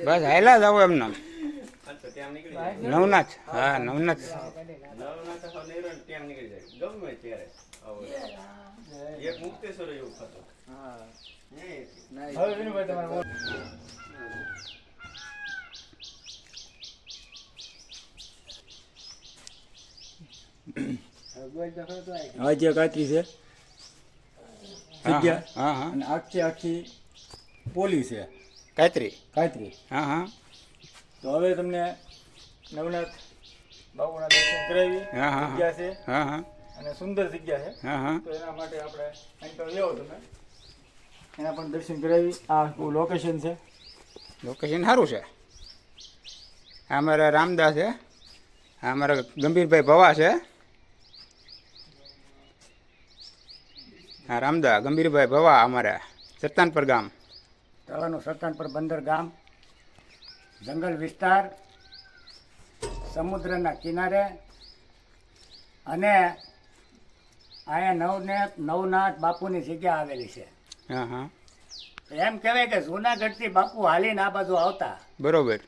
બસ હાયલા જાવ એમને નવનાથ. હા નવનાથ એક મુક્તેશ્વર એવું થતું. આજે કાતરી છે જગ્યા. હા હા અને આખી આખી પોલી છે કાતરી. કાતરી. હા હા તો હવે તમને નવનાથ બાબુના દર્શન કરાવી. હા હા જગ્યા છે હા હા અને સુંદર જગ્યા છે. હા હા તો એના માટે આપણે અહીં તો લેવો તમે એના પણ દર્શન કરાવી. આ લોકેશન છે. લોકેશન સારું છે. આ અમારા રામદાસ છે. આ અમારા ગંભીરભાઈ ભવા છે. હા રામદા ગંભીરભાઈ ભવા અમારા સત્તાનપર ગામ. તળાવનું સત્તાનપર બંદર ગામ, જંગલ વિસ્તાર, સમુદ્રના કિનારે અને અહીંયા નવનાથ બાપુની જગ્યા આવેલી છે. હા હા એમ કહેવાય કે જૂનાગઢથી બાપુ હાલીને આ બાજુ આવતા બરોબર.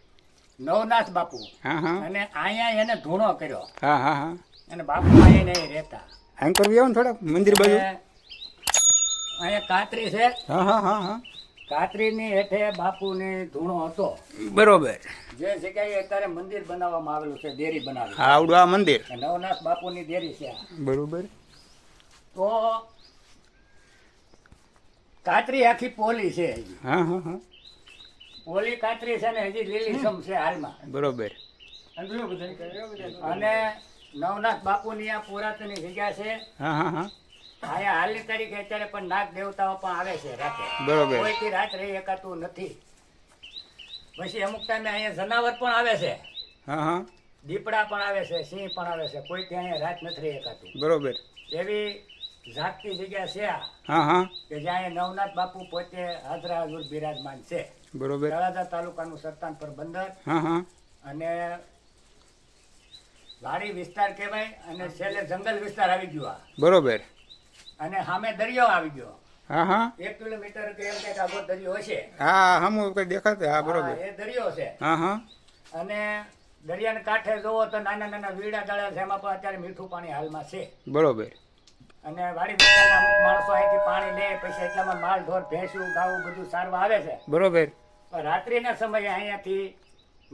નવનાથ બાપુ, હા હા અને અહીંયા એને ધૂણો કર્યો હા હા હા અને બાપુ અહીંયા નહીં રહેતા. એમ કરવી આવો ને થોડાક મંદિર બાજુ. અને અહીંયા કાતરી છે. હા હા હા હા કાતરીની હેઠે બાપુની ધૂણો હતો. બરોબર. જે જગ્યાએ અત્યારે મંદિર બનાવવામાં આવેલું છે, દેરી બનાવી. હા આવડું આ મંદિર. નવનાથ બાપુની દેરી છે આ. બરોબર. તો કાતરી આખી પોલી છે હજી. હા હા હા પોલી કાતરી છે ને હજી લીલીછમ છે હાલમાં. બરોબર. અને નવનાથ બાપુની આ પુરાતનની જગ્યા છે. હા હા હા અહીંયા હાલની તારીખે અત્યારે પણ નાગ દેવતાઓ પણ આવે છે રાતે. બરોબર. કોઈથી રાત રહી એકાતું નથી. પછી અમુક ટાઈમે અહીંયા જનાવર પણ આવે છે, હા હા દીપડા પણ આવે છે, સિંહ પણ આવે છે. કોઈથી અહીંયા રાત નથી રહી એકાતું. બરોબર. એવી જાગતી જગ્યા છે આ, હા હા કે જ્યાં નવનાથ બાપુ પોતે હાજરા હજુર બિરાજમાન છે. બરોબર. તળાજા તાલુકાનું સત્તાનપર બંદર હા હા અને વાડી વિસ્તાર કહેવાય. અને છેલ્લે જંગલ વિસ્તાર આવી ગયો આ, બરોબર. અને સામે દરિયો આવી ગયો. હા હા 1 કિલોમીટર કે એમ કંઈક આગો દરિયો હશે. હા હમ કઈ દેખાતું. હા બરોબર. હા, એ દરિયો છે. હા હા અને દરિયાના કાંઠે જોવો તો નાના નાના વીડા દળા છે, એમાં પણ અત્યારે મીઠું પાણી હાલમાં છે. બરોબર. અને વાડી વિસ્તારના અમુક માણસો અહીંથી પાણી લે, પછી એટલામાં માલ ઢોર ભેંસું ગાવું બધું સારવા આવે છે. બરોબર. પણ રાત્રિના સમયે અહીંયાથી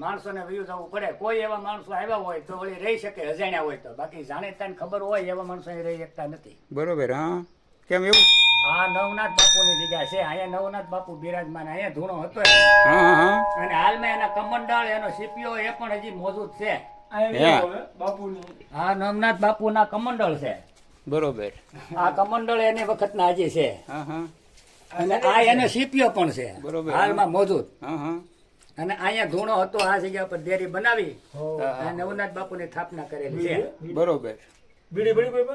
માણસોને વયું જવું પડે. કોઈ એવા માણસો આવ્યા હોય તો વળી રહી શકે, અજાણ્યા હોય તો. બાકી જાણીતાને ખબર હોય એવા માણસો અહીં રહી શકતા નથી. બરોબર. હા કેમ એવું? આ નવનાથ બાપુની જગ્યા છે. અહીંયા નવનાથ બાપુ બિરાજમાન. અહીંયા ધૂણો હતો. હા હા હા અને હાલમાં એના કમંડળ, એનો સીપીઓ એ પણ હજી મોજૂદ છે. આ નવનાથ બાપુના કમંડળ છે. બરોબર. આ કમંડળ એની વખતના હજી છે. હા હા અને આ એનો સીપીઓ પણ છે બરોબર. હાલમાં મોજૂદ. હા હા અને અહીંયા ધૂણો હતો. આ જગ્યા પર ડેરી બનાવી અને નવનાથ બાપુની સ્થાપના કરેલી છે. બરોબર. બીડી બડી કોઈ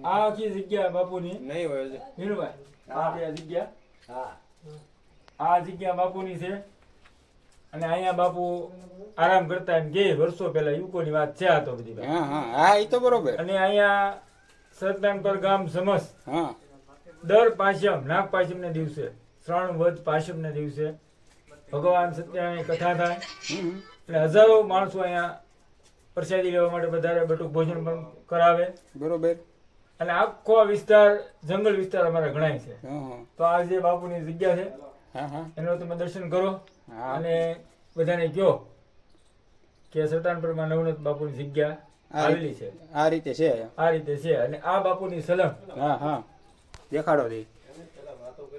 આ આખી જગ્યા બાપુની નહીં હોય હજી. હીરુભાઈ, આ જગ્યા, હા, આ જગ્યા બાપુની છે. અને અહીંયા બાપુ આરામ કરતા એમ કે વર્ષો પહેલા યુકોની વાત છે આ તો બધી. હા હા હા એ તો બરોબર. અને અહીંયા સત્તાનપર ગામ સમસ્ત હા દર પાંચમ, નાગ પાંચમ ના દિવસે, શ્રાવણ વધ પાંચમ ના દિવસે ભગવાન સત્યનારાયણ કથા થાય. એટલે હજારો માણસો અહીંયા પ્રસાદી લેવા માટે વધારે બટુક ભોજન પણ કરાવે. બરોબર. અને આખો વિસ્તાર જંગલ વિસ્તાર અમારા ગણાય છે. હા હા તો આ જે બાપુની જગ્યા છે હા હા એનો તમે દર્શન કરો. હા. અને બધાને કહો કે સત્તાનપરમાં નવનાથ બાપુની જગ્યા આવેલી છે. આ રીતે છે. આ રીતે છે. અને આ બાપુની સલમ, હા હા દેખાડો દે.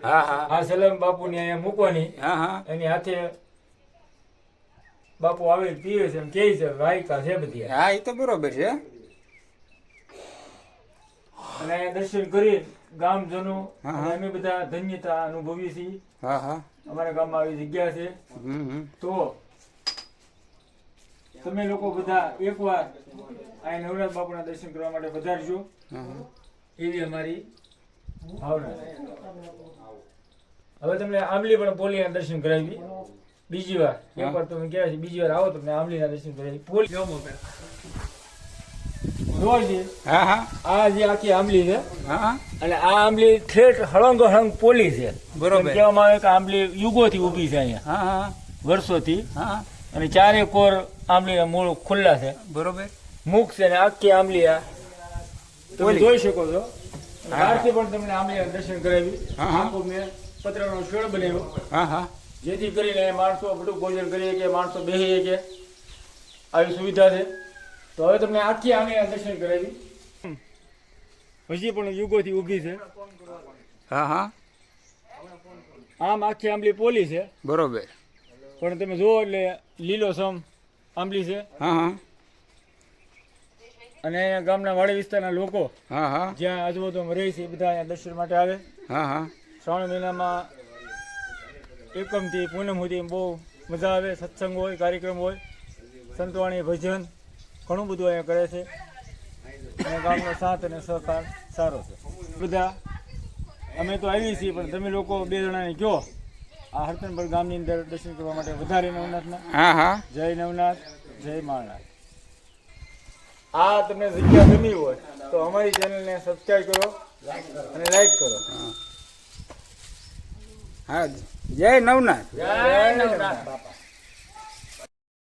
હા હા આ સલમ બાપુની અહીંયા મૂકવાની. હા હા એની હાથે બાપુ આવે પીવે છે, એમ કે છે વાયકા છે બધી. હા એ તો બરોબર છે. અને દર્શન કરી ગામજનો હા, અને અમે બધા ધન્યતા અનુભવીએ છીએ. હા હા અમારા ગામમાં આવી જગ્યા છે. તો તમે લોકો બધા એકવાર આ નવરાજ બાપુના દર્શન કરવા માટે વધારજો એવી અમારી ભાવના છે. હવે તમને આંબલી પણ પોલીના દર્શન કરાવી બીજી વાર. એકવાર તમે કહેવાય છે બીજી વાર આવો તમને આંબલીના દર્શન કરાવી. પોલી જોઈ હા હા આ જે આખી આંબલી છે હા અને આ આંબલી ઠેઠ હળંગ હળંગ પોલી છે. બરોબર. એમ કહેવામાં આવે કે આંબલી યુગોથી ઊભી છે અહીંયા, હા હા વર્ષોથી. હા અને ચારે કોર આંબલીના મૂળ ખુલ્લા છે, બરોબર. મુખ છે, અને આખી આંબલી આ તમે પોલી. જોઈ શકો છો. બહારથી પણ તમને આંબલીના દર્શન કરાવી. હા, હા. આખો મેં પતરાનો શેડ બનાવ્યો હા હા જેથી કરીને માણસો બધું ભોજન કરી શકે, માણસો બેસી શકે, આવી સુવિધા છે. તો હવે તમને આખી આંબલીના દર્શન કરાવી. હજી પણ યુગોથી ઊભી છે. હા હા આમ આખી આંબલી પોલી છે, બરોબર. પણ તમે જુઓ એટલે લીલોછમ આંબલી છે. હા હા અને અહીંયા ગામના વાડી વિસ્તારના લોકો હા હા જ્યાં આજુબાજુમાં રહે છે એ બધા અહીંયા દર્શન માટે આવે. હા હા શ્રાવણ મહિનામાં એકમથી પૂનમ સુધી બહુ મજા આવે. સત્સંગ હોય, કાર્યક્રમ હોય, સંતવાણી, ભજન ઘણું બધું અહીંયા કરે છે. અને ગામનો સાથ અને સહકાર સારો છે. બધા અમે તો આવીએ છીએ, પણ તમે લોકો 2 જણાને કહો આ હરતનપર ગામની અંદર દર્શન કરવા માટે વધારે નવનાથના. હા હા જય નવનાથ, જય માળનાથ. આ તમને જગ્યા ગમી હોય તો અમારી ચેનલને સબસ્ક્રાઈબ કરો અને લાઈક કરો. હા જય નવનાથ. જય નવનાથ બાપા.